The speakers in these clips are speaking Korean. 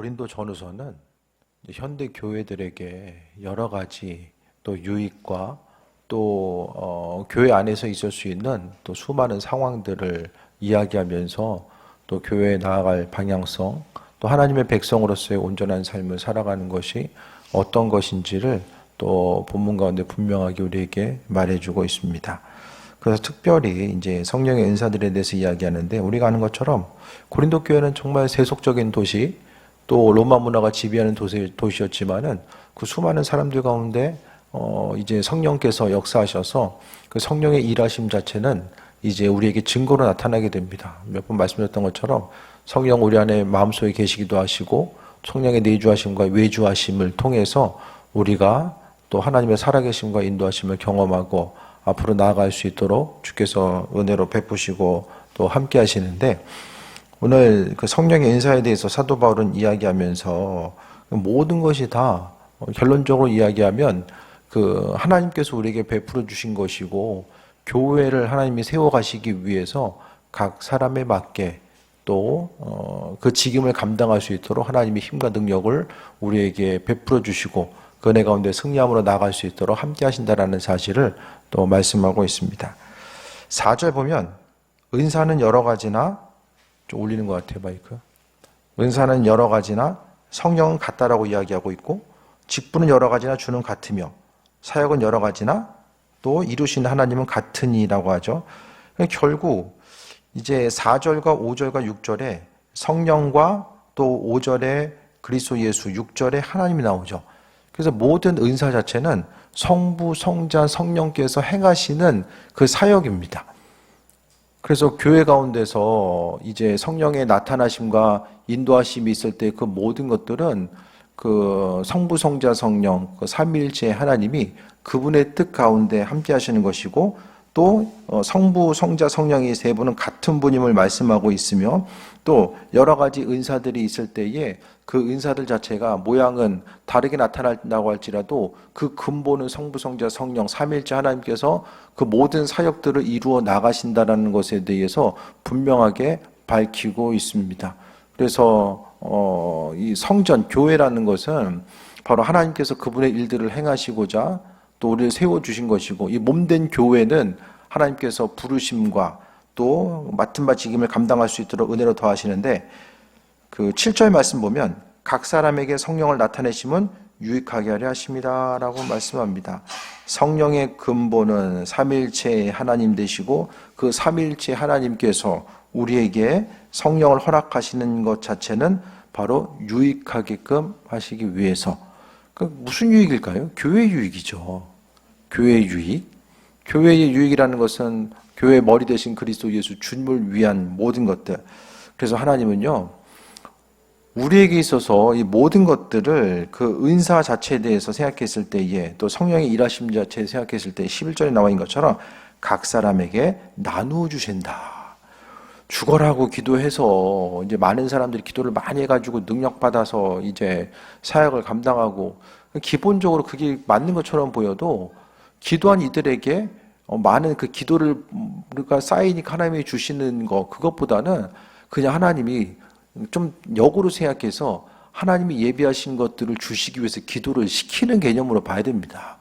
고린도 전후서는 현대 교회들에게 여러 가지 또 유익과 또 교회 안에서 있을 수 있는 또 수많은 상황들을 이야기하면서 또 교회에 나아갈 방향성, 또 하나님의 백성으로서의 온전한 삶을 살아가는 것이 어떤 것인지를 또 본문 가운데 분명하게 우리에게 말해주고 있습니다. 그래서 특별히 이제 성령의 은사들에 대해서 이야기하는데, 우리가 아는 것처럼 고린도 교회는 정말 세속적인 도시, 또 로마 문화가 지배하는 도시였지만은 그 수많은 사람들 가운데 이제 성령께서 역사하셔서 그 성령의 일하심 자체는 이제 우리에게 증거로 나타나게 됩니다. 몇 번 말씀드렸던 것처럼 성령 우리 안에 마음속에 계시기도 하시고, 성령의 내주하심과 외주하심을 통해서 우리가 또 하나님의 살아계심과 인도하심을 경험하고 앞으로 나아갈 수 있도록 주께서 은혜로 베푸시고 또 함께 하시는데, 오늘 그 성령의 은사에 대해서 사도 바울은 이야기하면서 모든 것이 다 결론적으로 이야기하면 그 하나님께서 우리에게 베풀어 주신 것이고, 교회를 하나님이 세워가시기 위해서 각 사람에 맞게 또 그 직임을 감당할 수 있도록 하나님의 힘과 능력을 우리에게 베풀어 주시고 그 은혜 가운데 승리함으로 나아갈 수 있도록 함께 하신다라는 사실을 또 말씀하고 있습니다. 4절 보면 은사는 여러 가지나, 좀 올리는 것 같아요 마이크. 은사는 여러 가지나 성령은 같다라고 이야기하고 있고, 직분은 여러 가지나 주는 같으며 사역은 여러 가지나 또 이루신 하나님은 같으니라고 하죠. 결국 이제 4절과 5절과 6절에 성령과 또 5절에 그리스도 예수, 6절에 하나님이 나오죠. 그래서 모든 은사 자체는 성부, 성자, 성령께서 행하시는 그 사역입니다. 그래서 교회 가운데서 이제 성령의 나타나심과 인도하심이 있을 때 그 모든 것들은 그 성부, 성자, 성령, 그 삼위일체 하나님이 그분의 뜻 가운데 함께 하시는 것이고, 또 성부, 성자, 성령이 세 분은 같은 분임을 말씀하고 있으며, 또 여러 가지 은사들이 있을 때에 그 은사들 자체가 모양은 다르게 나타난다고 할지라도 그 근본은 성부, 성자, 성령, 삼위일체 하나님께서 그 모든 사역들을 이루어 나가신다는 것에 대해서 분명하게 밝히고 있습니다. 그래서 이 성전, 교회라는 것은 바로 하나님께서 그분의 일들을 행하시고자 또 우리를 세워주신 것이고, 이 몸된 교회는 하나님께서 부르심과 또 맡은 바 직임을 감당할 수 있도록 은혜로 더하시는데, 그 7절 말씀 보면 각 사람에게 성령을 나타내심은 유익하게 하려 하십니다 라고 말씀합니다. 성령의 근본은 삼위일체의 하나님 되시고, 그 삼위일체 하나님께서 우리에게 성령을 허락하시는 것 자체는 바로 유익하게끔 하시기 위해서. 무슨 유익일까요? 교회의 유익이죠. 교회의 유익. 교회의 유익이라는 것은 교회의 머리 대신 그리스도 예수 주님을 위한 모든 것들. 그래서 하나님은요, 우리에게 있어서 이 모든 것들을 그 은사 자체에 대해서 생각했을 때에, 또 성령의 일하심 자체에 생각했을 때 11절에 나와 있는 것처럼 각 사람에게 나누어 주신다. 죽어라고 기도해서 이제 많은 사람들이 기도를 많이 해가지고 능력받아서 이제 사역을 감당하고, 기본적으로 그게 맞는 것처럼 보여도 기도한 이들에게 많은 그 기도를 우리가 쌓이니까 하나님이 주시는 거, 그것보다는 그냥 하나님이 좀 역으로 생각해서 하나님이 예비하신 것들을 주시기 위해서 기도를 시키는 개념으로 봐야 됩니다.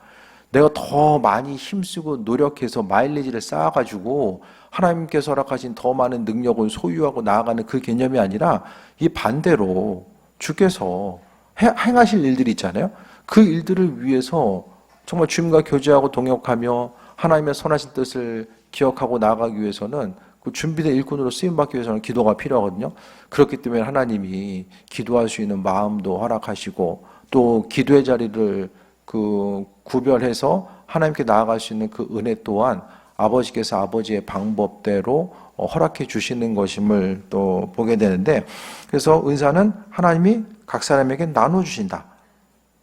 내가 더 많이 힘쓰고 노력해서 마일리지를 쌓아가지고 하나님께서 허락하신 더 많은 능력을 소유하고 나아가는 그 개념이 아니라, 이 반대로 주께서 행하실 일들이 있잖아요. 그 일들을 위해서 정말 주님과 교제하고 동역하며 하나님의 선하신 뜻을 기억하고 나아가기 위해서는 그 준비된 일꾼으로 쓰임받기 위해서는 기도가 필요하거든요. 그렇기 때문에 하나님이 기도할 수 있는 마음도 허락하시고, 또 기도의 자리를 그 구별해서 하나님께 나아갈 수 있는 그 은혜 또한 아버지께서 아버지의 방법대로 허락해 주시는 것임을 또 보게 되는데, 그래서 은사는 하나님이 각 사람에게 나눠 주신다.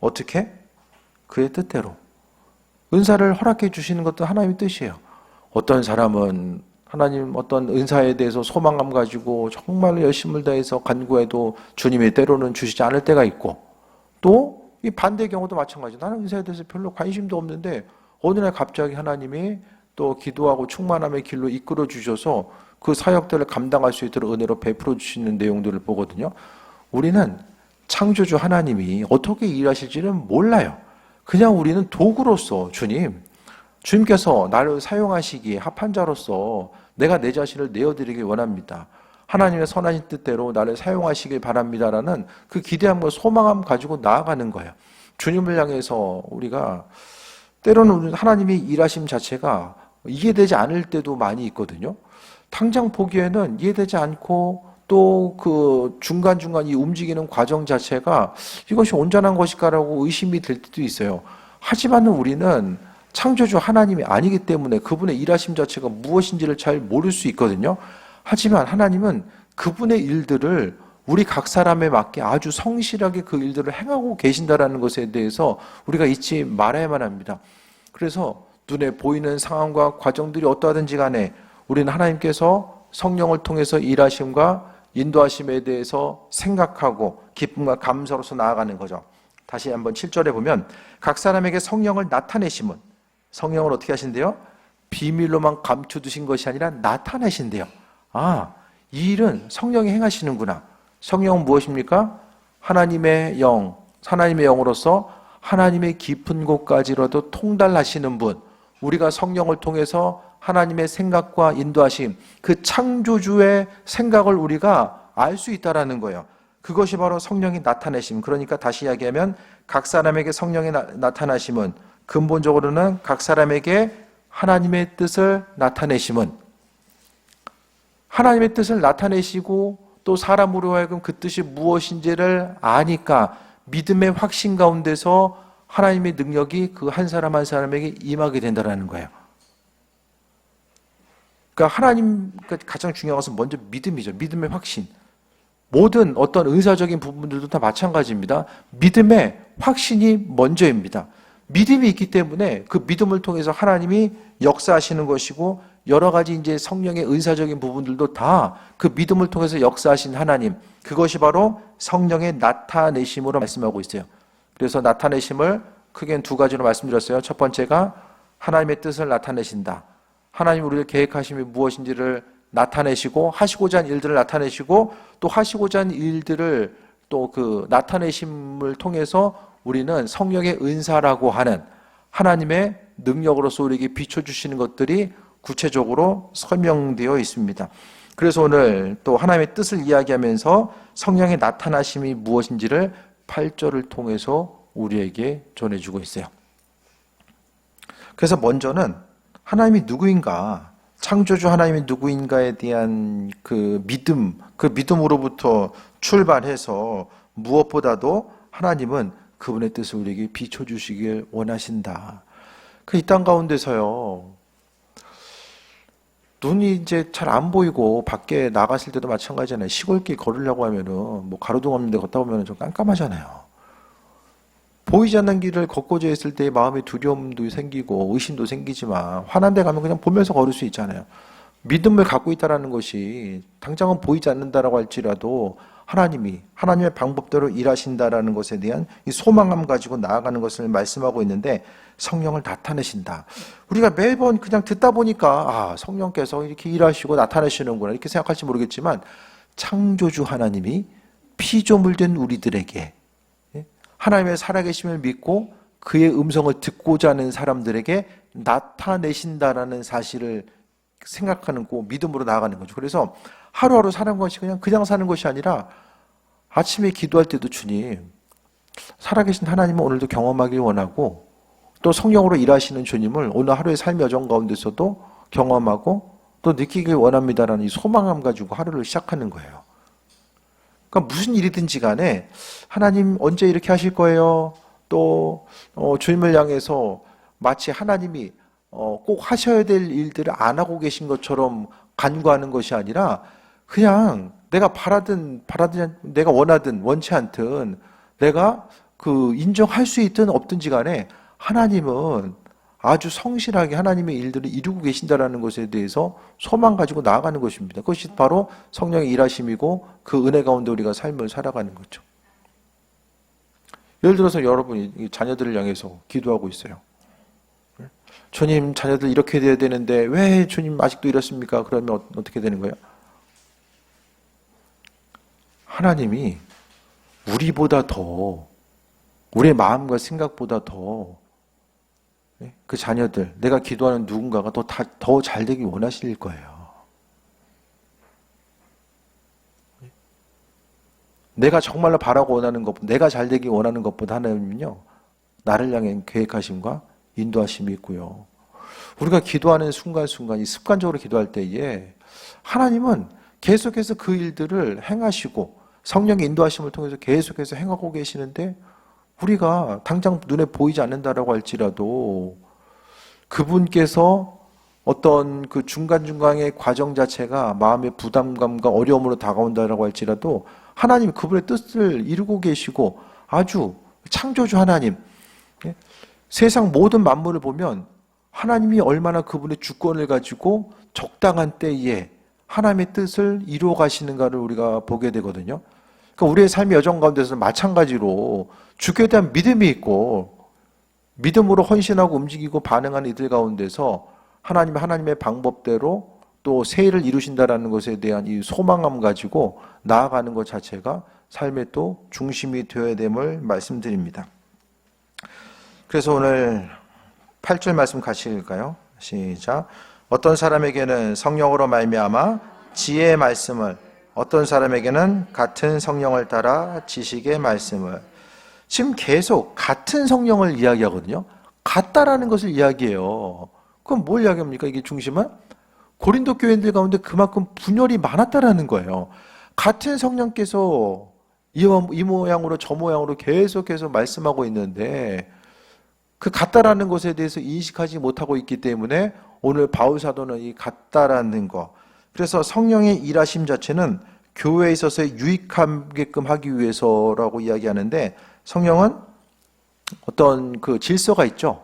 어떻게? 그의 뜻대로. 은사를 허락해 주시는 것도 하나님의 뜻이에요. 어떤 사람은 하나님 어떤 은사에 대해서 소망감 가지고 정말 열심을 다해서 간구해도 주님이 때로는 주시지 않을 때가 있고, 또 이 반대 경우도 마찬가지. 나는 은사에 대해서 별로 관심도 없는데 어느 날 갑자기 하나님이 또 기도하고 충만함의 길로 이끌어 주셔서 그 사역들을 감당할 수 있도록 은혜로 베풀어 주시는 내용들을 보거든요. 우리는 창조주 하나님이 어떻게 일하실지는 몰라요. 그냥 우리는 도구로서 주님께서 나를 사용하시기에 합한 자로서 내가 내 자신을 내어드리길 원합니다. 하나님의 선하신 뜻대로 나를 사용하시길 바랍니다라는 그 기대함과 소망함 가지고 나아가는 거예요. 주님을 향해서 우리가 때로는 하나님의 일하심 자체가 이해되지 않을 때도 많이 있거든요. 당장 보기에는 이해되지 않고 또 그 중간중간 이 움직이는 과정 자체가 이것이 온전한 것일까라고 의심이 될 때도 있어요. 하지만 우리는 창조주 하나님이 아니기 때문에 그분의 일하심 자체가 무엇인지를 잘 모를 수 있거든요. 하지만 하나님은 그분의 일들을 우리 각 사람에 맞게 아주 성실하게 그 일들을 행하고 계신다라는 것에 대해서 우리가 잊지 말아야만 합니다. 그래서 눈에 보이는 상황과 과정들이 어떠하든지 간에 우리는 하나님께서 성령을 통해서 일하심과 인도하심에 대해서 생각하고 기쁨과 감사로서 나아가는 거죠. 다시 한번 7절에 보면 각 사람에게 성령을 나타내심은, 성령을 어떻게 하신대요? 비밀로만 감춰두신 것이 아니라 나타내신대요. 이 일은 성령이 행하시는구나. 성령은 무엇입니까? 하나님의 영으로서 하나님의 깊은 곳까지라도 통달하시는 분. 우리가 성령을 통해서 하나님의 생각과 인도하심, 그 창조주의 생각을 우리가 알 수 있다라는 거예요. 그것이 바로 성령이 나타내심. 그러니까 다시 이야기하면 각 사람에게 성령이 나타나심은 근본적으로는 각 사람에게 하나님의 뜻을 나타내심은, 하나님의 뜻을 나타내시고 또 사람으로 하여금 그 뜻이 무엇인지를 아니까 믿음의 확신 가운데서 하나님의 능력이 그 한 사람 한 사람에게 임하게 된다는 거예요. 그러니까 하나님과 가장 중요한 것은 먼저 믿음이죠. 믿음의 확신. 모든 어떤 은사적인 부분들도 다 마찬가지입니다. 믿음의 확신이 먼저입니다. 믿음이 있기 때문에 그 믿음을 통해서 하나님이 역사하시는 것이고 여러 가지 이제 성령의 은사적인 부분들도 다 그 믿음을 통해서 역사하신 하나님, 그것이 바로 성령의 나타내심으로 말씀하고 있어요. 그래서 나타내심을 크게는 두 가지로 말씀드렸어요. 첫 번째가 하나님의 뜻을 나타내신다. 하나님 우리를 계획하심이 무엇인지를 나타내시고 하시고자 하는 일들을 나타내시고 또 하시고자 하는 일들을 또 그 나타내심을 통해서 우리는 성령의 은사라고 하는 하나님의 능력으로서 우리에게 비춰주시는 것들이 구체적으로 설명되어 있습니다. 그래서 오늘 또 하나님의 뜻을 이야기하면서 성령의 나타나심이 무엇인지를 8절을 통해서 우리에게 전해주고 있어요. 그래서 먼저는 하나님이 누구인가, 창조주 하나님이 누구인가에 대한 그 믿음으로부터 출발해서 무엇보다도 하나님은 그분의 뜻을 우리에게 비춰주시길 원하신다. 이 땅 가운데서요, 눈이 이제 잘 안 보이고 밖에 나갔을 때도 마찬가지잖아요. 시골길 걸으려고 하면은 뭐 가로등 없는 데 걷다 보면은 좀 깜깜하잖아요. 보이지 않는 길을 걷고자 했을 때 마음의 두려움도 생기고 의심도 생기지만 환한 데 가면 그냥 보면서 걸을 수 있잖아요. 믿음을 갖고 있다는 것이 당장은 보이지 않는다라고 할지라도 하나님의 방법대로 일하신다라는 것에 대한 이 소망감 가지고 나아가는 것을 말씀하고 있는데 성령을 나타내신다. 우리가 매번 그냥 듣다 보니까 성령께서 이렇게 일하시고 나타내시는구나 이렇게 생각할지 모르겠지만 창조주 하나님이 피조물 된 우리들에게 하나님의 살아계심을 믿고 그의 음성을 듣고자 하는 사람들에게 나타내신다라는 사실을 생각하는 거 믿음으로 나아가는 거죠. 그래서 하루하루 사는 것이 그냥 사는 것이 아니라 아침에 기도할 때도 주님, 살아계신 하나님은 오늘도 경험하길 원하고 또 성령으로 일하시는 주님을 오늘 하루의 삶의 여정 가운데서도 경험하고 또 느끼길 원합니다라는 이 소망감 가지고 하루를 시작하는 거예요. 그러니까 무슨 일이든지 간에 하나님 언제 이렇게 하실 거예요? 또 주님을 향해서 마치 하나님이 꼭 하셔야 될 일들을 안 하고 계신 것처럼 간구하는 것이 아니라 그냥 내가 바라든 내가 원하든 원치 않든 내가 인정할 수 있든 없든지 간에 하나님은 아주 성실하게 하나님의 일들을 이루고 계신다라는 것에 대해서 소망 가지고 나아가는 것입니다. 그것이 바로 성령의 일하심이고 그 은혜 가운데 우리가 삶을 살아가는 거죠. 예를 들어서 여러분이 자녀들을 향해서 기도하고 있어요. 주님, 자녀들 이렇게 돼야 되는데 왜 주님 아직도 이렇습니까? 그러면 어떻게 되는 거예요? 하나님이 우리보다 더, 우리의 마음과 생각보다 더 그 자녀들, 내가 기도하는 누군가가 더 잘 되길 원하실 거예요. 내가 정말로 바라고 원하는 것, 내가 잘 되길 원하는 것보다 하나님은요, 나를 향한 계획하심과 인도하심이 있고요. 우리가 기도하는 순간순간, 이 습관적으로 기도할 때에 하나님은 계속해서 그 일들을 행하시고 성령의 인도하심을 통해서 계속해서 행하고 계시는데 우리가 당장 눈에 보이지 않는다라고 할지라도 그분께서 어떤 그 중간중간의 과정 자체가 마음의 부담감과 어려움으로 다가온다라고 할지라도 하나님이 그분의 뜻을 이루고 계시고 아주 창조주 하나님, 세상 모든 만물을 보면 하나님이 얼마나 그분의 주권을 가지고 적당한 때에 하나님의 뜻을 이루어 가시는가를 우리가 보게 되거든요. 그러니까 우리의 삶의 여정 가운데서 마찬가지로 주께 대한 믿음이 있고 믿음으로 헌신하고 움직이고 반응하는 이들 가운데서 하나님의 방법대로 또 새 일을 이루신다라는 것에 대한 이 소망감 가지고 나아가는 것 자체가 삶의 또 중심이 되어야 됨을 말씀드립니다. 그래서 오늘 8절 말씀 같이 읽을까요? 시작. 어떤 사람에게는 성령으로 말미암아 지혜의 말씀을, 어떤 사람에게는 같은 성령을 따라 지식의 말씀을. 지금 계속 같은 성령을 이야기하거든요. 같다라는 것을 이야기해요. 그럼 뭘 이야기합니까? 이게 중심은 고린도 교인들 가운데 그만큼 분열이 많았다라는 거예요. 같은 성령께서 이 모양으로 저 모양으로 계속해서 말씀하고 있는데 그 같다라는 것에 대해서 인식하지 못하고 있기 때문에 오늘 바울 사도는 이 같다라는 거, 그래서 성령의 일하심 자체는 교회에 있어서 유익하게끔 하기 위해서라고 이야기하는데 성령은 어떤 그 질서가 있죠.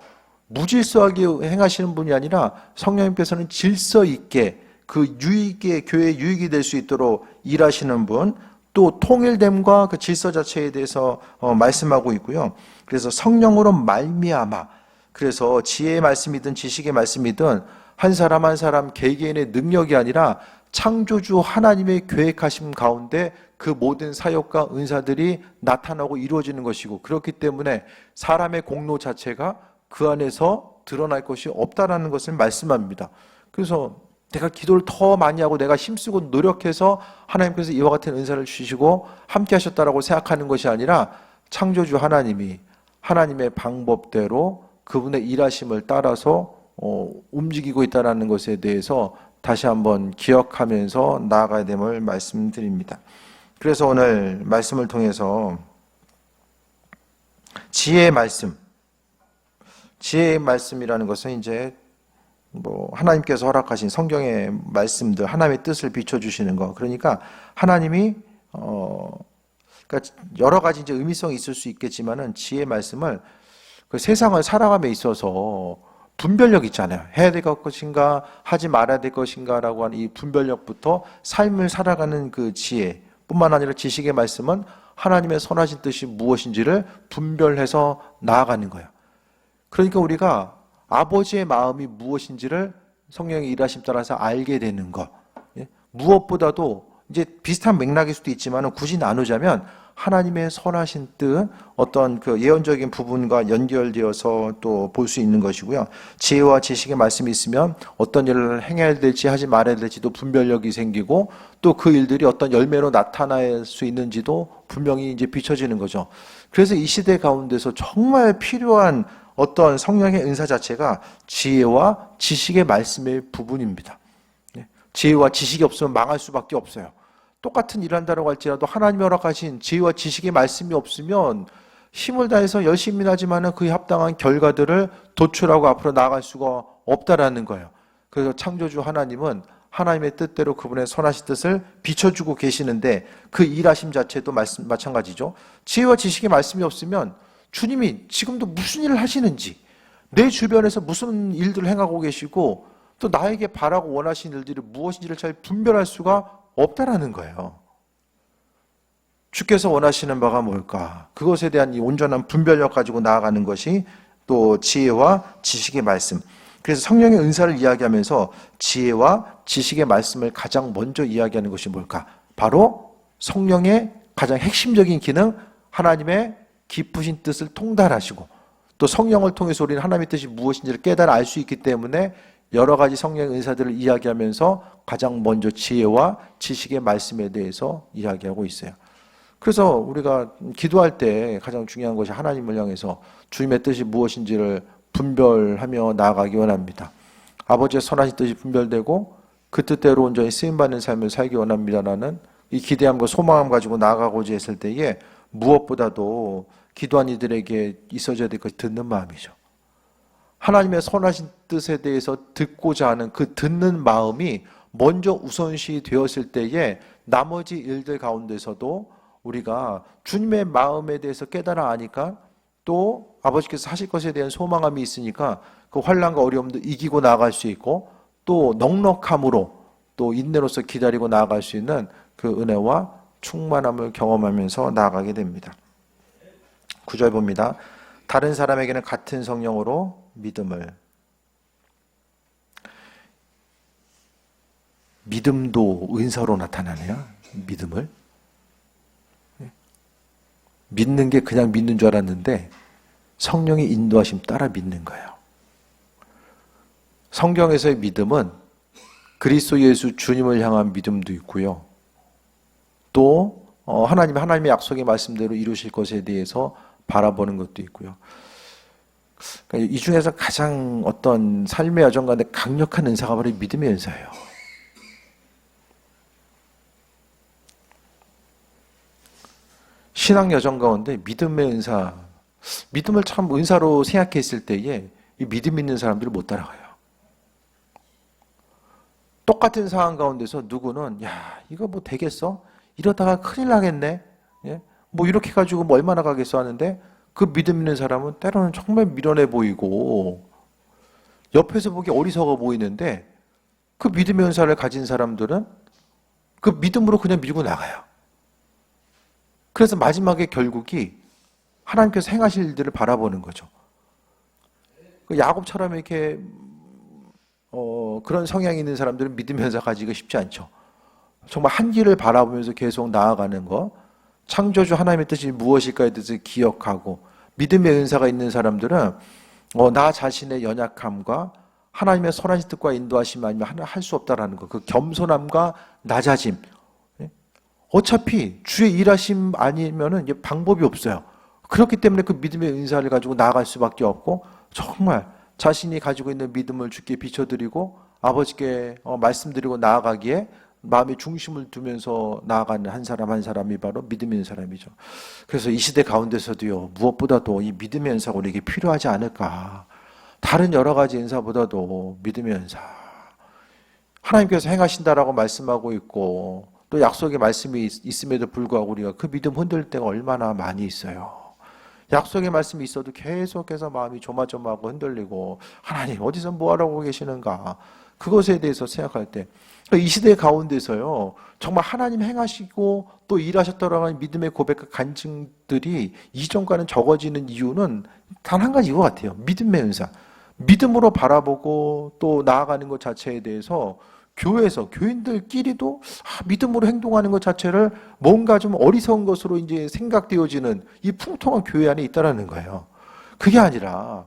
무질서하게 행하시는 분이 아니라 성령님께서는 질서 있게 그 유익에, 교회의 유익이 될 수 있도록 일하시는 분, 또 통일됨과 그 질서 자체에 대해서 말씀하고 있고요. 그래서 성령으로 말미암아, 그래서 지혜의 말씀이든 지식의 말씀이든 한 사람 한 사람 개개인의 능력이 아니라 창조주 하나님의 계획하심 가운데 그 모든 사역과 은사들이 나타나고 이루어지는 것이고, 그렇기 때문에 사람의 공로 자체가 그 안에서 드러날 것이 없다라는 것을 말씀합니다. 그래서 내가 기도를 더 많이 하고 내가 힘쓰고 노력해서 하나님께서 이와 같은 은사를 주시고 함께 하셨다라고 생각하는 것이 아니라 창조주 하나님이 하나님의 방법대로 그분의 일하심을 따라서 움직이고 있다는 것에 대해서 다시 한번 기억하면서 나아가야 됨을 말씀드립니다. 그래서 오늘 말씀을 통해서 지혜의 말씀이라는 것은 이제 하나님께서 허락하신 성경의 말씀들, 하나님의 뜻을 비춰주시는 거. 그러니까 하나님이 그러니까 여러 가지 이제 의미성이 있을 수 있겠지만은 지혜의 말씀을 그 세상을 살아감에 있어서 분별력 있잖아요. 해야 될 것인가, 하지 말아야 될 것인가라고 하는 이 분별력부터 삶을 살아가는 그 지혜뿐만 아니라 지식의 말씀은 하나님의 선하신 뜻이 무엇인지를 분별해서 나아가는 거예요. 그러니까 우리가 아버지의 마음이 무엇인지를 성령의 일하심 따라서 알게 되는 것. 무엇보다도 이제 비슷한 맥락일 수도 있지만 굳이 나누자면 하나님의 선하신 뜻, 어떤 그 예언적인 부분과 연결되어서 또 볼 수 있는 것이고요. 지혜와 지식의 말씀이 있으면 어떤 일을 행해야 될지 하지 말아야 될지도 분별력이 생기고 또 그 일들이 어떤 열매로 나타날 수 있는지도 분명히 이제 비춰지는 거죠. 그래서 이 시대 가운데서 정말 필요한 어떤 성령의 은사 자체가 지혜와 지식의 말씀의 부분입니다. 지혜와 지식이 없으면 망할 수밖에 없어요. 똑같은 일을 한다고 할지라도 하나님이 허락하신 지혜와 지식의 말씀이 없으면 힘을 다해서 열심히 하지만 그에 합당한 결과들을 도출하고 앞으로 나아갈 수가 없다라는 거예요. 그래서 창조주 하나님은 하나님의 뜻대로 그분의 선하신 뜻을 비춰주고 계시는데 그 일하심 자체도 마찬가지죠. 지혜와 지식의 말씀이 없으면 주님이 지금도 무슨 일을 하시는지, 내 주변에서 무슨 일들을 행하고 계시고 또 나에게 바라고 원하시는 일들이 무엇인지를 잘 분별할 수가 없다라는 거예요. 주께서 원하시는 바가 뭘까? 그것에 대한 이 온전한 분별력 가지고 나아가는 것이 또 지혜와 지식의 말씀. 그래서 성령의 은사를 이야기하면서 지혜와 지식의 말씀을 가장 먼저 이야기하는 것이 뭘까? 바로 성령의 가장 핵심적인 기능, 하나님의 깊으신 뜻을 통달하시고 또 성령을 통해서 우리는 하나님의 뜻이 무엇인지를 깨달아 알 수 있기 때문에 여러 가지 성령의 은사들을 이야기하면서 가장 먼저 지혜와 지식의 말씀에 대해서 이야기하고 있어요. 그래서 우리가 기도할 때 가장 중요한 것이 하나님을 향해서 주님의 뜻이 무엇인지를 분별하며 나아가기 원합니다. 아버지의 선하신 뜻이 분별되고 그 뜻대로 온전히 쓰임받는 삶을 살기 원합니다라는 이 기대함과 소망함 가지고 나아가고자 했을 때에 무엇보다도 기도한 이들에게 있어져야 될 것이 듣는 마음이죠. 하나님의 선하신 뜻에 대해서 듣고자 하는 그 듣는 마음이 먼저 우선시 되었을 때에 나머지 일들 가운데서도 우리가 주님의 마음에 대해서 깨달아 아니까 또 아버지께서 하실 것에 대한 소망함이 있으니까 그 환난과 어려움도 이기고 나아갈 수 있고 또 넉넉함으로 또 인내로서 기다리고 나아갈 수 있는 그 은혜와 충만함을 경험하면서 나아가게 됩니다. 9절 봅니다. 다른 사람에게는 같은 성령으로 믿음도 은사로 나타나네요. 믿음을 믿는 게 그냥 믿는 줄 알았는데 성령의 인도하심 따라 믿는 거예요. 성경에서의 믿음은 그리스도 예수 주님을 향한 믿음도 있고요. 또 하나님의 약속의 말씀대로 이루실 것에 대해서 바라보는 것도 있고요. 그러니까 이 중에서 가장 어떤 삶의 여정 가운데 강력한 은사가 바로 믿음의 은사예요. 신앙 여정 가운데 믿음의 은사, 믿음을 참 은사로 생각했을 때에 이 믿음 있는 사람들을 못 따라가요. 똑같은 상황 가운데서 누구는 야 이거 뭐 되겠어? 이러다가 큰일 나겠네. 예? 뭐 이렇게 가지고 뭐 얼마나 가겠어 하는데 그 믿음 있는 사람은 때로는 정말 미련해 보이고 옆에서 보기 어리석어 보이는데 그 믿음의 은사를 가진 사람들은 그 믿음으로 그냥 밀고 나가요. 그래서 마지막에 결국이 하나님께서 행하실 일들을 바라보는 거죠. 그 야곱처럼 이렇게 그런 성향이 있는 사람들은 믿음의 은사 가지기가 쉽지 않죠. 정말 한 길을 바라보면서 계속 나아가는 거, 창조주 하나님의 뜻이 무엇일까에 대해서 기억하고 믿음의 은사가 있는 사람들은 나 자신의 연약함과 하나님의 선하신 뜻과 인도하심 아니면 할 수 없다라는 거, 그 겸손함과 낮아짐. 어차피 주의 일하심 아니면은 방법이 없어요. 그렇기 때문에 그 믿음의 은사를 가지고 나아갈 수밖에 없고 정말 자신이 가지고 있는 믿음을 주께 비춰드리고 아버지께 말씀드리고 나아가기에 마음의 중심을 두면서 나아가는 한 사람 한 사람이 바로 믿음의 있는 사람이죠. 그래서 이 시대 가운데서도요, 무엇보다도 이 믿음의 은사가 우리에게 필요하지 않을까. 다른 여러 가지 은사보다도 믿음의 은사. 하나님께서 행하신다라고 말씀하고 있고 또 약속의 말씀이 있음에도 불구하고 우리가 그 믿음 흔들 때가 얼마나 많이 있어요. 약속의 말씀이 있어도 계속해서 마음이 조마조마하고 흔들리고 하나님 어디서 뭐하라고 계시는가. 그것에 대해서 생각할 때 이 시대 가운데서요 정말 하나님 행하시고 또 일하셨다라고 하는 믿음의 고백과 간증들이 이전과는 적어지는 이유는 단 한 가지인 것 같아요. 믿음의 은사. 믿음으로 바라보고 또 나아가는 것 자체에 대해서 교회에서 교인들끼리도 믿음으로 행동하는 것 자체를 뭔가 좀 어리석은 것으로 이제 생각되어지는 이 풍성한 교회 안에 있다라는 거예요. 그게 아니라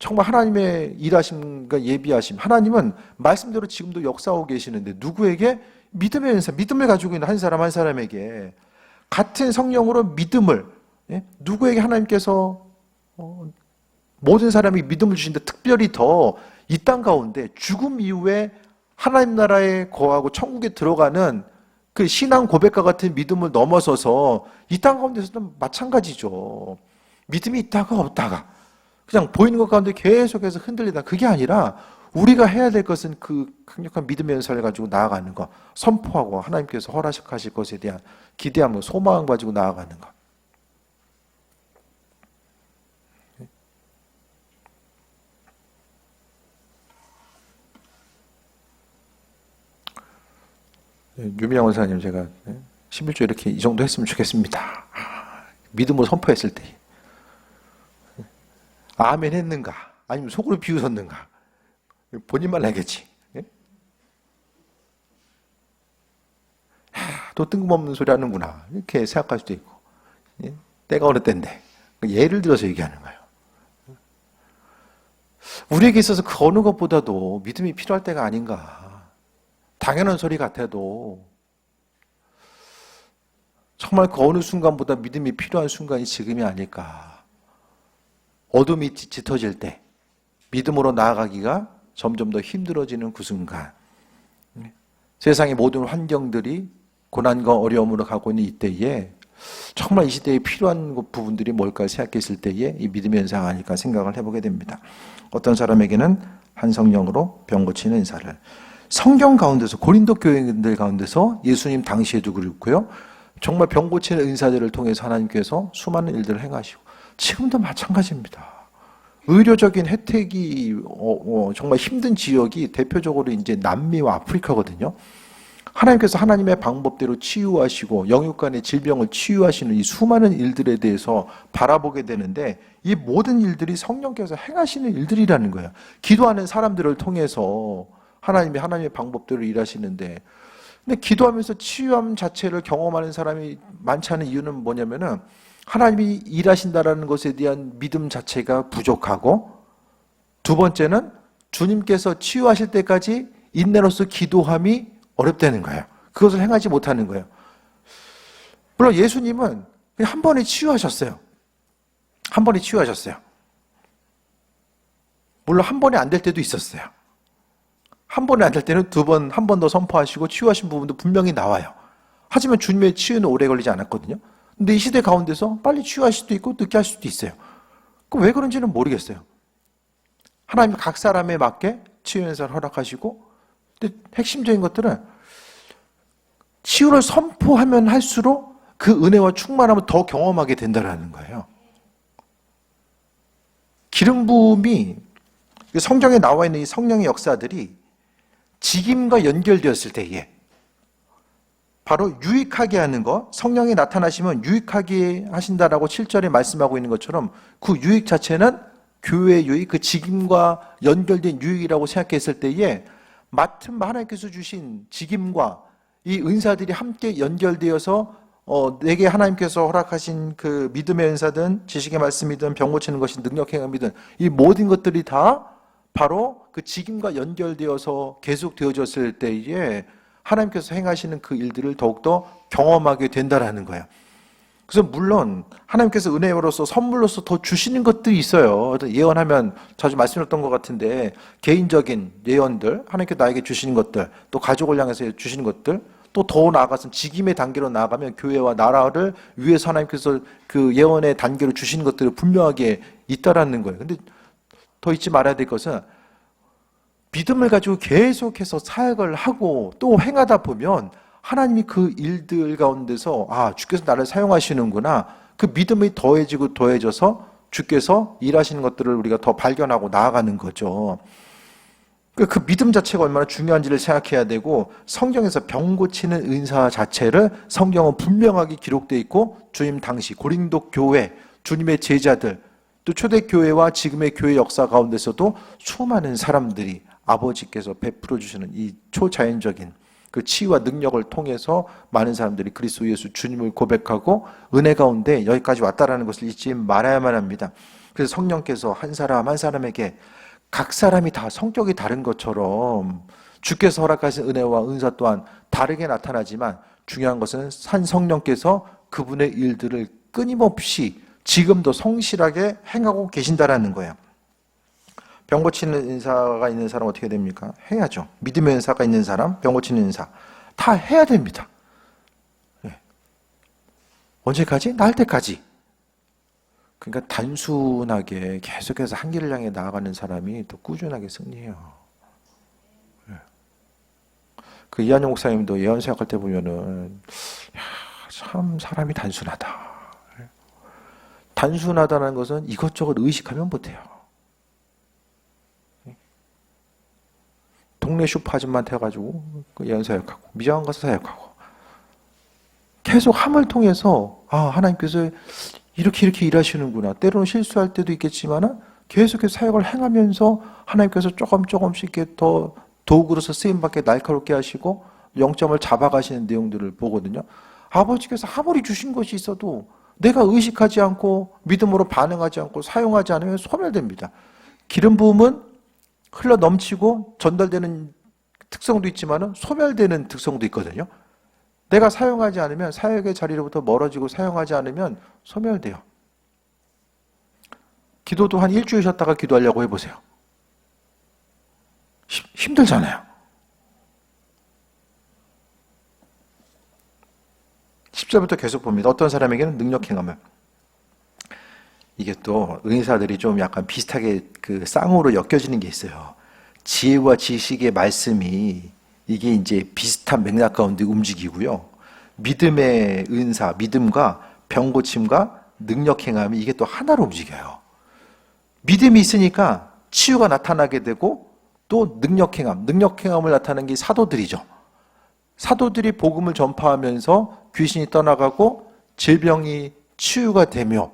정말 하나님의 일하심과 예비하심, 하나님은 말씀대로 지금도 역사하고 계시는데 누구에게? 믿음의 은사, 믿음을 가지고 있는 한 사람 한 사람에게 같은 성령으로 믿음을 누구에게 하나님께서 모든 사람이 믿음을 주신데 특별히 더 이 땅 가운데 죽음 이후에 하나님 나라에 거하고 천국에 들어가는 그 신앙 고백과 같은 믿음을 넘어서서 이 땅 가운데서도 마찬가지죠. 믿음이 있다가 없다가 그냥 보이는 것 가운데 계속해서 흔들리다. 그게 아니라 우리가 해야 될 것은 그 강력한 믿음의 은사를 가지고 나아가는 것, 선포하고 하나님께서 허락하실 것에 대한 기대함과 소망을 가지고 나아가는 것. 유미양 원사님 제가 11조 이렇게 이 정도 했으면 좋겠습니다. 믿음으로 선포했을 때 아멘 했는가 아니면 속으로 비웃었는가 본인만 알겠지. 또 뜬금없는 소리 하는구나 이렇게 생각할 수도 있고 때가 어느 때인데. 예를 들어서 얘기하는 거예요. 우리에게 있어서 그 어느 것보다도 믿음이 필요할 때가 아닌가. 당연한 소리 같아도 정말 그 어느 순간보다 믿음이 필요한 순간이 지금이 아닐까. 어둠이 짙어질 때 믿음으로 나아가기가 점점 더 힘들어지는 그 순간, 세상의 모든 환경들이 고난과 어려움으로 가고 있는 이때에 정말 이 시대에 필요한 부분들이 뭘까 생각했을 때에 이 믿음의 은사가 아닐까 생각을 해보게 됩니다. 어떤 사람에게는 한 성령으로 병 고치는 은사를, 성경 가운데서 고린도 교인들 가운데서 예수님 당시에도 그렇고요, 정말 병 고치는 은사들을 통해서 하나님께서 수많은 일들을 행하시고 지금도 마찬가지입니다. 의료적인 혜택이 정말 힘든 지역이 대표적으로 이제 남미와 아프리카거든요. 하나님께서 하나님의 방법대로 치유하시고 영육 간의 질병을 치유하시는 이 수많은 일들에 대해서 바라보게 되는데, 이 모든 일들이 성령께서 행하시는 일들이라는 거예요. 기도하는 사람들을 통해서 하나님의 방법대로 일하시는데, 근데 기도하면서 치유함 자체를 경험하는 사람이 많지 않은 이유는 뭐냐면은 하나님이 일하신다라는 것에 대한 믿음 자체가 부족하고, 두 번째는 주님께서 치유하실 때까지 인내로서 기도함이 어렵다는 거예요. 그것을 행하지 못하는 거예요. 물론 예수님은 그냥 한 번에 치유하셨어요. 한 번에 치유하셨어요. 물론 한 번에 안 될 때도 있었어요. 한 번에 안 될 때는 두 번, 한 번 더 선포하시고 치유하신 부분도 분명히 나와요. 하지만 주님의 치유는 오래 걸리지 않았거든요. 근데 이 시대 가운데서 빨리 치유할 수도 있고 늦게 할 수도 있어요. 그 왜 그런지는 모르겠어요. 하나님 각 사람에 맞게 치유 은사를 허락하시고, 근데 핵심적인 것들은 치유를 선포하면 할수록 그 은혜와 충만함을 더 경험하게 된다는 거예요. 기름 부음이, 성경에 나와 있는 이 성령의 역사들이 직임과 연결되었을 때에 바로 유익하게 하는 것, 성령이 나타나시면 유익하게 하신다라고 7절에 말씀하고 있는 것처럼 그 유익 자체는 교회의 유익, 그 직임과 연결된 유익이라고 생각했을 때에 맡은 하나님께서 주신 직임과 이 은사들이 함께 연결되어서 내게 하나님께서 허락하신 그 믿음의 은사든 지식의 말씀이든 병 고치는 것이든 능력 행함이든 이 모든 것들이 다 바로 그 직임과 연결되어서 계속 되어졌을 때에 하나님께서 행하시는 그 일들을 더욱더 경험하게 된다라는 거예요. 그래서 물론 하나님께서 은혜로서 선물로서 더 주시는 것들이 있어요. 예언하면 자주 말씀드렸던 것 같은데, 개인적인 예언들, 하나님께서 나에게 주시는 것들, 또 가족을 향해서 주시는 것들, 또 더 나아가서 직임의 단계로 나아가면 교회와 나라를 위해서 하나님께서 그 예언의 단계로 주시는 것들이 분명하게 있다라는 거예요. 근데 더 잊지 말아야 될 것은, 믿음을 가지고 계속해서 사역을 하고 또 행하다 보면 하나님이 그 일들 가운데서 주께서 나를 사용하시는구나, 그 믿음이 더해지고 더해져서 주께서 일하시는 것들을 우리가 더 발견하고 나아가는 거죠. 그 믿음 자체가 얼마나 중요한지를 생각해야 되고, 성경에서 병 고치는 은사 자체를 성경은 분명하게 기록되어 있고, 주님 당시 고린도 교회, 주님의 제자들, 또 초대교회와 지금의 교회 역사 가운데서도 수많은 사람들이 아버지께서 베풀어 주시는 이 초자연적인 그 치유와 능력을 통해서 많은 사람들이 그리스도 예수 주님을 고백하고 은혜 가운데 여기까지 왔다라는 것을 잊지 말아야만 합니다. 그래서 성령께서 한 사람 한 사람에게 각 사람이 다 성격이 다른 것처럼 주께서 허락하신 은혜와 은사 또한 다르게 나타나지만, 중요한 것은 한 성령께서 그분의 일들을 끊임없이 지금도 성실하게 행하고 계신다라는 거예요. 병 고치는 은사가 있는 사람 어떻게 됩니까? 해야죠. 믿음의 은사가 있는 사람, 병 고치는 은사 다 해야 됩니다. 언제까지? 나을 때까지. 그러니까 단순하게 계속해서 한 길을 향해 나아가는 사람이 더 꾸준하게 승리해요. 그 이한영 목사님도 예언 생각할 때 보면은 참 사람이 단순하다. 단순하다는 것은 이것저것 의식하면 못해요. 동네 슈퍼 아줌마한테 해가지고 예언 사역하고 미장원 가서 사역하고 계속 함을 통해서 하나님께서 이렇게 일하시는구나. 때로는 실수할 때도 있겠지만 계속해서 사역을 행하면서 하나님께서 조금씩 이렇게 더 도구로서 쓰임받게 날카롭게 하시고 영점을 잡아가시는 내용들을 보거든요. 아버지께서 아무리 주신 것이 있어도 내가 의식하지 않고 믿음으로 반응하지 않고 사용하지 않으면 소멸됩니다. 기름 부음은 흘러 넘치고 전달되는 특성도 있지만 소멸되는 특성도 있거든요. 내가 사용하지 않으면, 사역의 자리로부터 멀어지고 사용하지 않으면 소멸돼요. 기도도 한 일주일 쉬었다가 기도하려고 해보세요. 힘들잖아요. 10절부터 계속 봅니다. 어떤 사람에게는 능력 행함을. 이게 또 은사들이 좀 약간 비슷하게 그 쌍으로 엮여지는 게 있어요. 지혜와 지식의 말씀이 이게 이제 비슷한 맥락 가운데 움직이고요. 믿음의 은사, 믿음과 병고침과 능력 행함이 이게 또 하나로 움직여요. 믿음이 있으니까 치유가 나타나게 되고 또 능력 행함을 나타내는 게 사도들이죠. 사도들이 복음을 전파하면서 귀신이 떠나가고 질병이 치유가 되며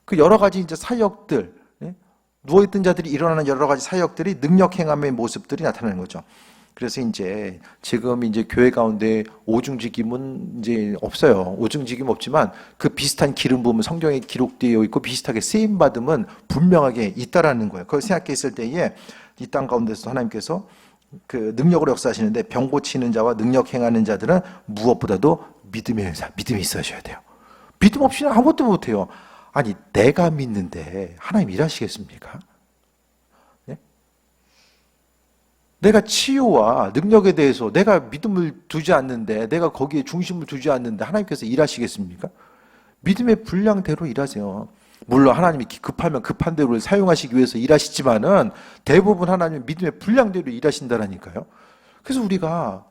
그 여러 가지 이제 사역들, 누워있던 자들이 일어나는 여러 가지 사역들이 능력 행함의 모습들이 나타나는 거죠. 그래서 이제 지금 이제 교회 가운데 오중직임은 이제 없어요. 오중직임 없지만 그 비슷한 기름 부음은 성경에 기록되어 있고 비슷하게 쓰임 받음은 분명하게 있다라는 거예요. 그걸 생각했을 때에 이 땅 가운데서 하나님께서 그 능력으로 역사하시는데 병 고치는 자와 능력 행하는 자들은 무엇보다도 믿음의 은사, 믿음이 있어셔야 돼요. 믿음 없이는 아무것도 못해요. 아니 내가 믿는데 하나님 일하시겠습니까? 네? 내가 치유와 능력에 대해서 내가 믿음을 두지 않는데, 내가 거기에 중심을 두지 않는데 하나님께서 일하시겠습니까? 믿음의 분량대로 일하세요. 물론 하나님이 급하면 급한 대로 사용하시기 위해서 일하시지만은 대부분 하나님은 믿음의 분량대로 일하신다라니까요. 그래서 우리가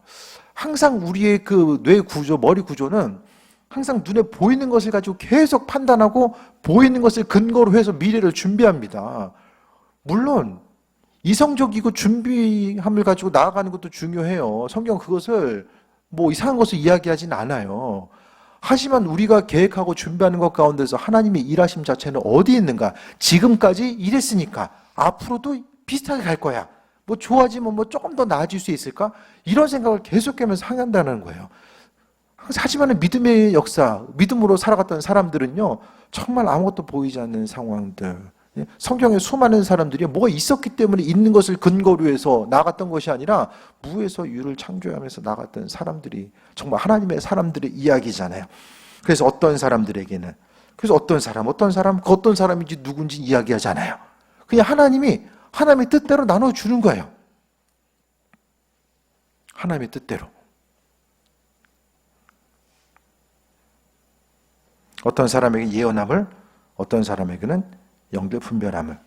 항상 우리의 그 뇌 구조, 머리 구조는 항상 눈에 보이는 것을 가지고 계속 판단하고 보이는 것을 근거로 해서 미래를 준비합니다. 물론 이성적이고 준비함을 가지고 나아가는 것도 중요해요. 성경 그것을 뭐 이상한 것을 이야기하진 않아요. 하지만 우리가 계획하고 준비하는 것 가운데서 하나님의 일하심 자체는 어디 있는가? 지금까지 이랬으니까 앞으로도 비슷하게 갈 거야. 뭐 좋아지면 뭐 조금 더 나아질 수 있을까? 이런 생각을 계속하면서 한다는 거예요. 하지만 믿음의 역사, 믿음으로 살아갔던 사람들은요, 정말 아무것도 보이지 않는 상황들, 성경에 수많은 사람들이 뭐가 있었기 때문에 있는 것을 근거로 해서 나갔던 것이 아니라 무에서 유를 창조하면서 나갔던 사람들이 정말 하나님의 사람들의 이야기잖아요. 그래서 어떤 사람들에게는, 그래서 어떤 사람인지 누군지 이야기하지 않아요. 그냥 하나님의 뜻대로 나눠주는 거예요. 하나님의 뜻대로. 어떤 사람에게 예언함을, 어떤 사람에게는 영들 분별함을.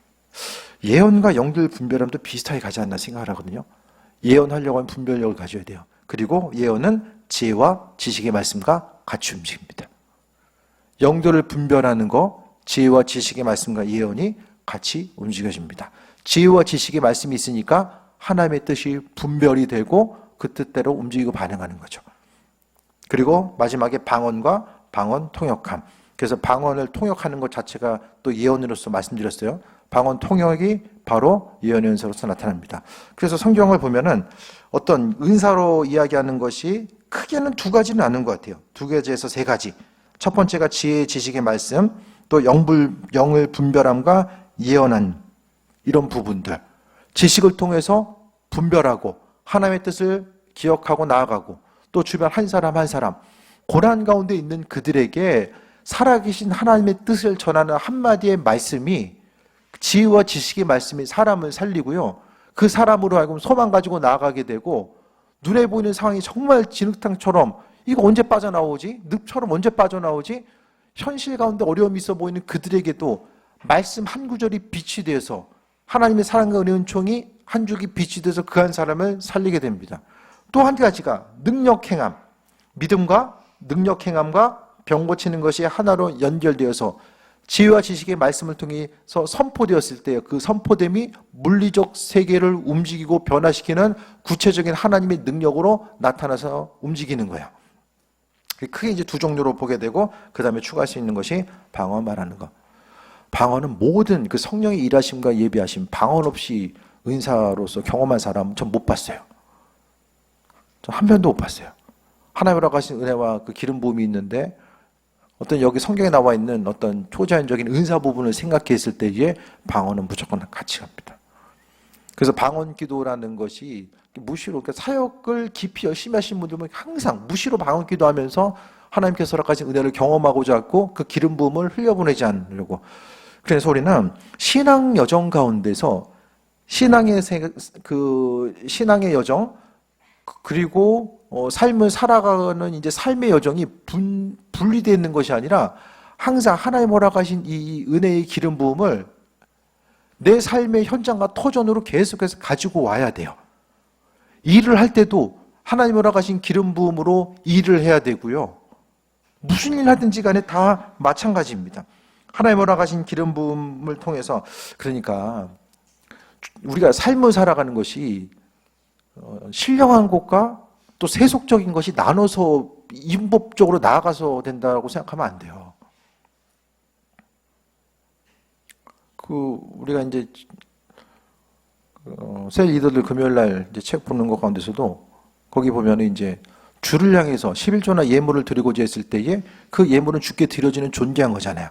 예언과 영들 분별함도 비슷하게 가지 않나 생각을 하거든요. 예언하려고 하면 분별력을 가져야 돼요. 그리고 예언은 지혜와 지식의 말씀과 같이 움직입니다. 영들을 분별하는 거, 지혜와 지식의 말씀과 예언이 같이 움직여집니다. 지혜와 지식의 말씀이 있으니까 하나님의 뜻이 분별이 되고 그 뜻대로 움직이고 반응하는 거죠. 그리고 마지막에 방언과 방언 통역함. 그래서 방언을 통역하는 것 자체가 또 예언으로서 말씀드렸어요. 방언 통역이 바로 예언의 은사로서 나타납니다. 그래서 성경을 보면은 어떤 은사로 이야기하는 것이 크게는 두 가지는 않은 것 같아요. 두 가지에서 세 가지. 첫 번째가 지혜, 지식의 말씀, 또 영을 분별함과 예언한 이런 부분들. 지식을 통해서 분별하고 하나님의 뜻을 기억하고 나아가고 또 주변 한 사람 한 사람 고난 가운데 있는 그들에게 살아계신 하나님의 뜻을 전하는 한마디의 말씀이, 지혜와 지식의 말씀이 사람을 살리고요. 그 사람으로 하여금 소망 가지고 나아가게 되고, 눈에 보이는 상황이 정말 진흙탕처럼 이거 언제 빠져나오지? 늪처럼 언제 빠져나오지? 현실 가운데 어려움이 있어 보이는 그들에게도 말씀 한 구절이 빛이 되어서 하나님의 사랑과 은혜의 은총이 한 줄기 빛이 되어서 그 한 사람을 살리게 됩니다. 또 한 가지가 능력 행함, 믿음과 능력 행함과 병 고치는 것이 하나로 연결되어서 지혜와 지식의 말씀을 통해서 선포되었을 때 그 선포됨이 물리적 세계를 움직이고 변화시키는 구체적인 하나님의 능력으로 나타나서 움직이는 거예요. 크게 이제 두 종류로 보게 되고, 그 다음에 추가할 수 있는 것이 방언 말하는 것. 방언은 모든 그 성령의 일하심과 예비하심, 방언 없이 은사로서 경험한 사람 전 못 봤어요. 전 한 편도 못 봤어요. 하나님으로 가신 은혜와 그 기름 부음이 있는데 어떤 여기 성경에 나와 있는 어떤 초자연적인 은사 부분을 생각했을 때에 방언은 무조건 같이 갑니다. 그래서 방언 기도라는 것이 무시로, 그러니까 사역을 깊이 열심히 하신 분들은 항상 무시로 방언 기도하면서 하나님께서 허락하신 은혜를 경험하고자 하고 그 기름 부음을 흘려보내지 않으려고. 그래서 우리는 신앙 여정 가운데서 신앙의 여정, 그리고 삶을 살아가는 이제 삶의 여정이 분리되어 있는 것이 아니라 항상 하나님 허락하신 이 은혜의 기름 부음을 내 삶의 현장과 터전으로 계속해서 가지고 와야 돼요. 일을 할 때도 하나님 허락하신 기름 부음으로 일을 해야 되고요. 무슨 일 하든지 간에 다 마찬가지입니다. 하나님 허락하신 기름 부음을 통해서, 그러니까 우리가 삶을 살아가는 것이 신령한 것과 또 세속적인 것이 나눠서 인법적으로 나아가서 된다고 생각하면 안 돼요. 우리가 이제 새 리더들 금요일 날 이제 책 보는 것 가운데서도 거기 보면은 이제 주를 향해서 11조나 예물을 드리고자 했을 때에 그 예물은 주께 드려지는 존귀한 거잖아요.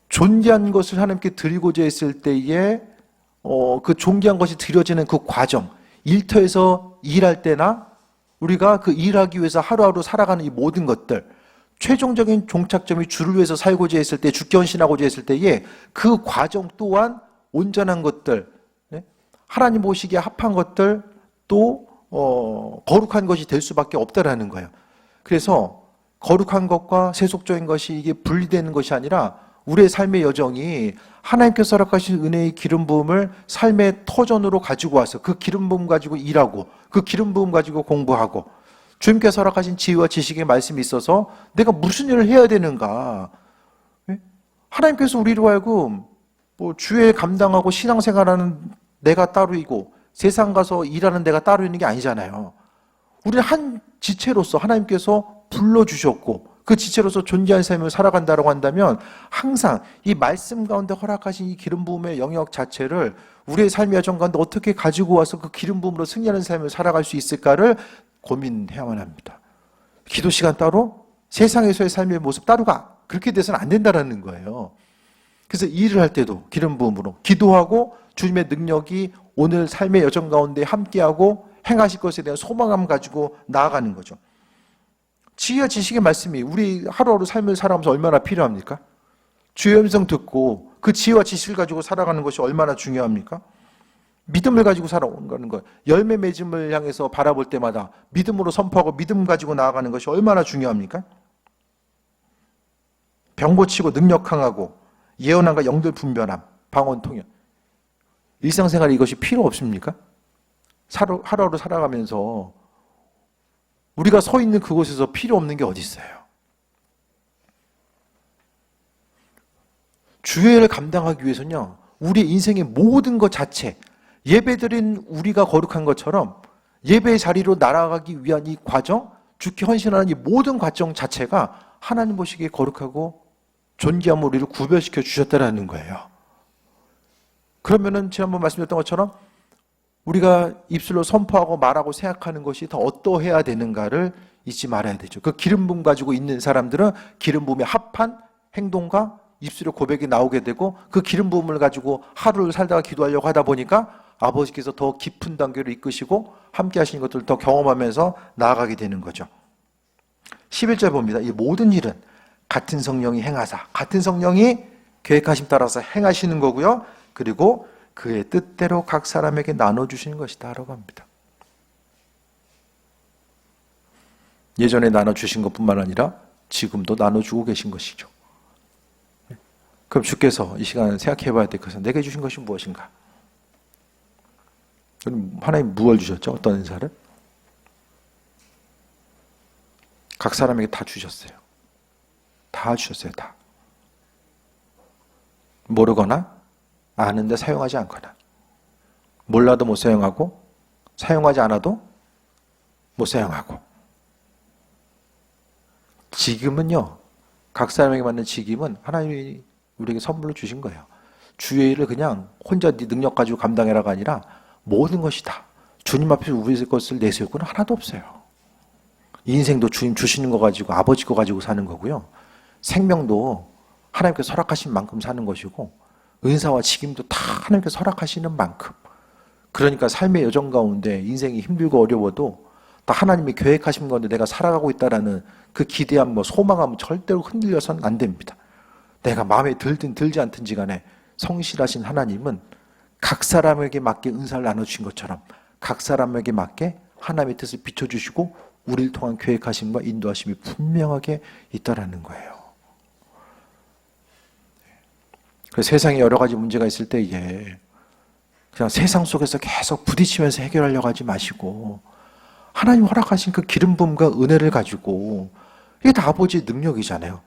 존귀한 것을 하나님께 드리고자 했을 때에 그 존귀한 것이 드려지는 그 과정, 일터에서 일할 때나 우리가 그 일하기 위해서 하루하루 살아가는 이 모든 것들, 최종적인 종착점이 주를 위해서 살고자 했을 때, 주께 헌신하고자 했을 때에 그 과정 또한 온전한 것들, 하나님 보시기에 합한 것들, 또 거룩한 것이 될 수밖에 없다라는 거예요. 그래서 거룩한 것과 세속적인 것이 이게 분리되는 것이 아니라 우리의 삶의 여정이 하나님께서 허락하신 은혜의 기름 부음을 삶의 터전으로 가지고 와서 그 기름 부음 가지고 일하고 그 기름 부음 가지고 공부하고 주님께서 허락하신 지혜와 지식의 말씀이 있어서 내가 무슨 일을 해야 되는가. 하나님께서 우리로 하여금 주에 감당하고 신앙생활하는 내가 따로이고 세상 가서 일하는 데가 따로 있는 게 아니잖아요. 우리는 한 지체로서 하나님께서 불러주셨고 그 지체로서 존귀한 삶을 살아간다고 한다면 항상 이 말씀 가운데 허락하신 이 기름 부음의 영역 자체를 우리의 삶의 여정 가운데 어떻게 가지고 와서 그 기름 부음으로 승리하는 삶을 살아갈 수 있을까를 고민해야만 합니다. 기도 시간 따로, 세상에서의 삶의 모습 따로가 그렇게 돼서는 안 된다는 거예요. 그래서 일을 할 때도 기름 부음으로 기도하고 주님의 능력이 오늘 삶의 여정 가운데 함께하고 행하실 것에 대한 소망감 가지고 나아가는 거죠. 지혜와 지식의 말씀이 우리 하루하루 삶을 살아가면서 얼마나 필요합니까? 주의 음성 듣고 그 지혜와 지식을 가지고 살아가는 것이 얼마나 중요합니까? 믿음을 가지고 살아가는 것, 열매 맺음을 향해서 바라볼 때마다 믿음으로 선포하고 믿음 가지고 나아가는 것이 얼마나 중요합니까? 병 고치고 능력 강하고 예언함과 영들 분별함, 방언 통역, 일상생활에 이것이 필요 없습니까? 하루하루 살아가면서 우리가 서 있는 그곳에서 필요 없는 게 어디 있어요? 주의를 감당하기 위해서는요, 우리 인생의 모든 것 자체, 예배드린 우리가 거룩한 것처럼 예배의 자리로 날아가기 위한 이 과정, 주께 헌신하는 이 모든 과정 자체가 하나님 보시기에 거룩하고 존귀함으로 우리를 구별시켜 주셨다는 거예요. 그러면은 지난번 말씀드렸던 것처럼 우리가 입술로 선포하고 말하고 생각하는 것이 더 어떠해야 되는가를 잊지 말아야 되죠. 그 기름 부음 가지고 있는 사람들은 기름 부음에 합한 행동과 입술의 고백이 나오게 되고 그 기름 부음을 가지고 하루를 살다가 기도하려고 하다 보니까 아버지께서 더 깊은 단계로 이끄시고 함께 하시는 것들을 더 경험하면서 나아가게 되는 거죠. 11절 봅니다. 이 모든 일은 같은 성령이 행하사, 같은 성령이 계획하심 따라서 행하시는 거고요. 그리고 그의 뜻대로 각 사람에게 나눠주시는 것이다 라고 합니다. 예전에 나눠주신 것뿐만 아니라 지금도 나눠주고 계신 것이죠. 그럼 주께서 이 시간에 생각해 봐야 될 것은 내게 주신 것이 무엇인가? 하나님 무엇을 주셨죠? 어떤 은사를? 각 사람에게 다 주셨어요. 다 주셨어요. 다. 모르거나 아는데 사용하지 않거나, 몰라도 못 사용하고 사용하지 않아도 못 사용하고. 직임은요, 각 사람에게 맞는 직임은 하나님이 우리에게 선물로 주신 거예요. 주의 일을 그냥 혼자 네 능력 가지고 감당해라가 아니라 모든 것이 다 주님 앞에서 우리의 것을 내세울 건 하나도 없어요. 인생도 주님 주시는 거 가지고, 아버지 거 가지고 사는 거고요. 생명도 하나님께서 허락하신 만큼 사는 것이고 은사와 직임도 다 하나님께서 허락하시는 만큼, 그러니까 삶의 여정 가운데 인생이 힘들고 어려워도 다 하나님이 계획하신 건데 내가 살아가고 있다라는 그 기대함, 소망함은 절대로 흔들려서는 안 됩니다. 내가 마음에 들든 들지 않든지 간에 성실하신 하나님은 각 사람에게 맞게 은사를 나눠주신 것처럼 각 사람에게 맞게 하나님의 뜻을 비춰주시고 우리를 통한 계획하심과 인도하심이 분명하게 있다라는 거예요. 그래서 세상에 여러 가지 문제가 있을 때에 그냥 세상 속에서 계속 부딪히면서 해결하려고 하지 마시고 하나님 허락하신 그 기름 부음과 은혜를 가지고, 이게 다 아버지의 능력이잖아요.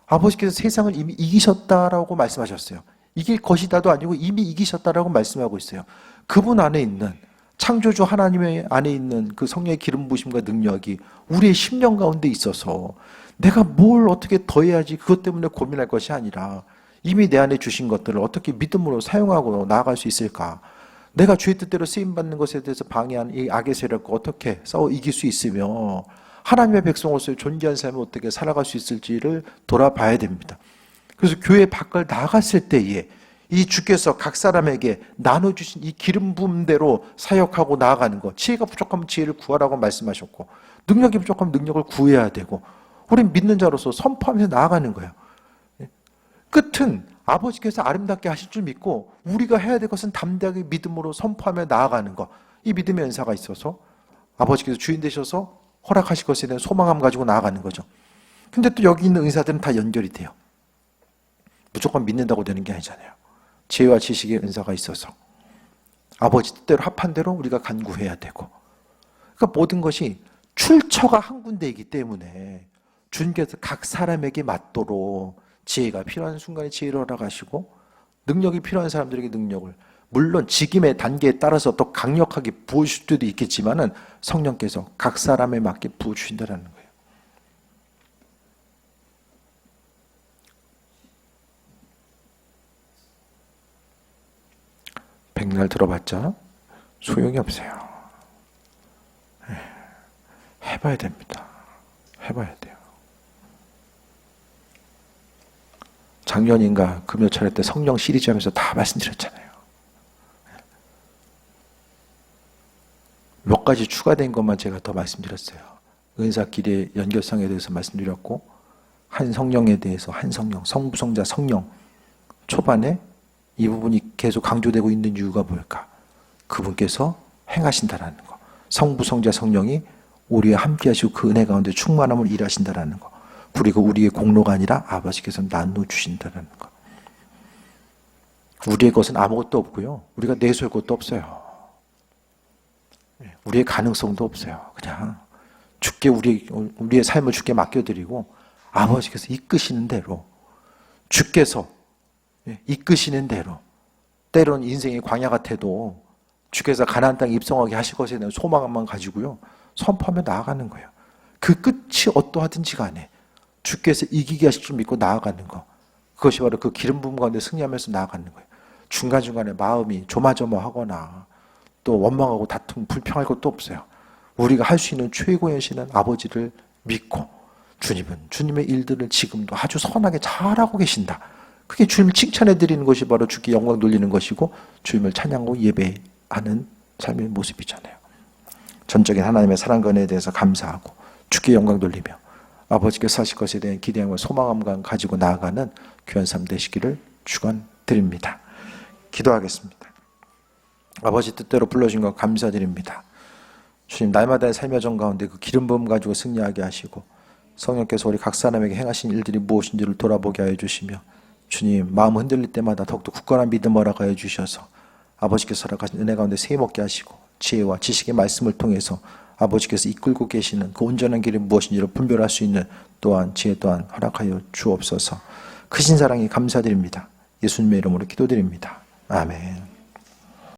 아버지께서 세상을 이미 이기셨다라고 말씀하셨어요. 이길 것이다도 아니고 이미 이기셨다라고 말씀하고 있어요. 그분 안에 있는, 창조주 하나님의 안에 있는 그 성령의 기름 부으심과 능력이 우리의 심령 가운데 있어서 내가 뭘 어떻게 더 해야지 그것 때문에 고민할 것이 아니라 이미 내 안에 주신 것들을 어떻게 믿음으로 사용하고 나아갈 수 있을까? 내가 주의 뜻대로 쓰임받는 것에 대해서 방해하는 이 악의 세력과 어떻게 싸워 이길 수 있으며 하나님의 백성으로서의 존귀한 삶을 어떻게 살아갈 수 있을지를 돌아봐야 됩니다. 그래서 교회 밖을 나갔을 때에 이 주께서 각 사람에게 나눠주신 이 기름 부음대로 사역하고 나아가는 것, 지혜가 부족하면 지혜를 구하라고 말씀하셨고 능력이 부족하면 능력을 구해야 되고, 우린 믿는 자로서 선포하면서 나아가는 거예요. 끝은 아버지께서 아름답게 하실 줄 믿고 우리가 해야 될 것은 담대하게 믿음으로 선포하며 나아가는 것, 이 믿음의 은사가 있어서 아버지께서 주인 되셔서 허락하실 것에 대한 소망함 가지고 나아가는 거죠. 근데 또 여기 있는 은사들은 다 연결이 돼요. 무조건 믿는다고 되는 게 아니잖아요. 지혜와 지식의 은사가 있어서 아버지 뜻대로 합한 대로 우리가 간구해야 되고, 그러니까 모든 것이 출처가 한 군데이기 때문에 주님께서 각 사람에게 맞도록 지혜가 필요한 순간에 지혜를 허락하시고 능력이 필요한 사람들에게 능력을, 물론 직임의 단계에 따라서 또 강력하게 부어주실 때도 있겠지만은 성령께서 각 사람에 맞게 부어주신다는 거예요. 백날 들어봤자 소용이 없어요. 해봐야 됩니다. 해봐야 돼요. 작년인가 금요 차례 때 성령 시리즈 하면서 다 말씀드렸잖아요. 몇 가지 추가된 것만 제가 더 말씀드렸어요. 은사끼리의 연결성에 대해서 말씀드렸고, 한 성령에 대해서 한 성령, 성부, 성자, 성령, 초반에 이 부분이 계속 강조되고 있는 이유가 뭘까? 그분께서 행하신다라는 거. 성부, 성자, 성령이 우리와 함께 하시고 그 은혜 가운데 충만함을 일하신다라는 거. 그리고 우리의 공로가 아니라 아버지께서 나눠주신다는 것. 우리의 것은 아무것도 없고요. 우리가 내세울 것도 없어요. 우리의 가능성도 없어요. 그냥 주께 우리의 삶을 주께 맡겨드리고 아버지께서 이끄시는 대로, 주께서 이끄시는 대로, 때론 인생의 광야 같아도 주께서 가나안 땅에 입성하게 하실 것에 대한 소망만 가지고요 선포하며 나아가는 거예요. 그 끝이 어떠하든지 간에 주께서 이기게 하실 줄 믿고 나아가는 거, 그것이 바로 그 기름 부음 가운데 승리하면서 나아가는 거예요. 중간중간에 마음이 조마조마하거나 또 원망하고 다툼, 불평할 것도 없어요. 우리가 할 수 있는 최고의 신은 아버지를 믿고 주님은 주님의 일들을 지금도 아주 선하게 잘하고 계신다. 그게 주님을 칭찬해 드리는 것이 바로 주께 영광 돌리는 것이고 주님을 찬양하고 예배하는 삶의 모습이잖아요. 전적인 하나님의 사랑과 은혜에 대해서 감사하고 주께 영광 돌리며 아버지께서 하실 것에 대한 기대함과 소망함과 가지고 나아가는 귀한 삶 되시기를 축원드립니다. 기도하겠습니다. 아버지 뜻대로 불러주신 것 감사드립니다. 주님, 날마다의 삶의 정 가운데 그 기름 부음 가지고 승리하게 하시고 성령께서 우리 각 사람에게 행하신 일들이 무엇인지를 돌아보게 하여 주시며, 주님, 마음 흔들릴 때마다 더욱더 굳건한 믿음 허락하여 주셔서 아버지께서 허락하신 은혜 가운데 세먹게 하시고 지혜와 지식의 말씀을 통해서 아버지께서 이끌고 계시는 그 온전한 길이 무엇인지를 분별할 수 있는 또한 지혜 또한 허락하여 주옵소서. 크신 사랑이 감사드립니다. 예수님의 이름으로 기도드립니다. 아멘.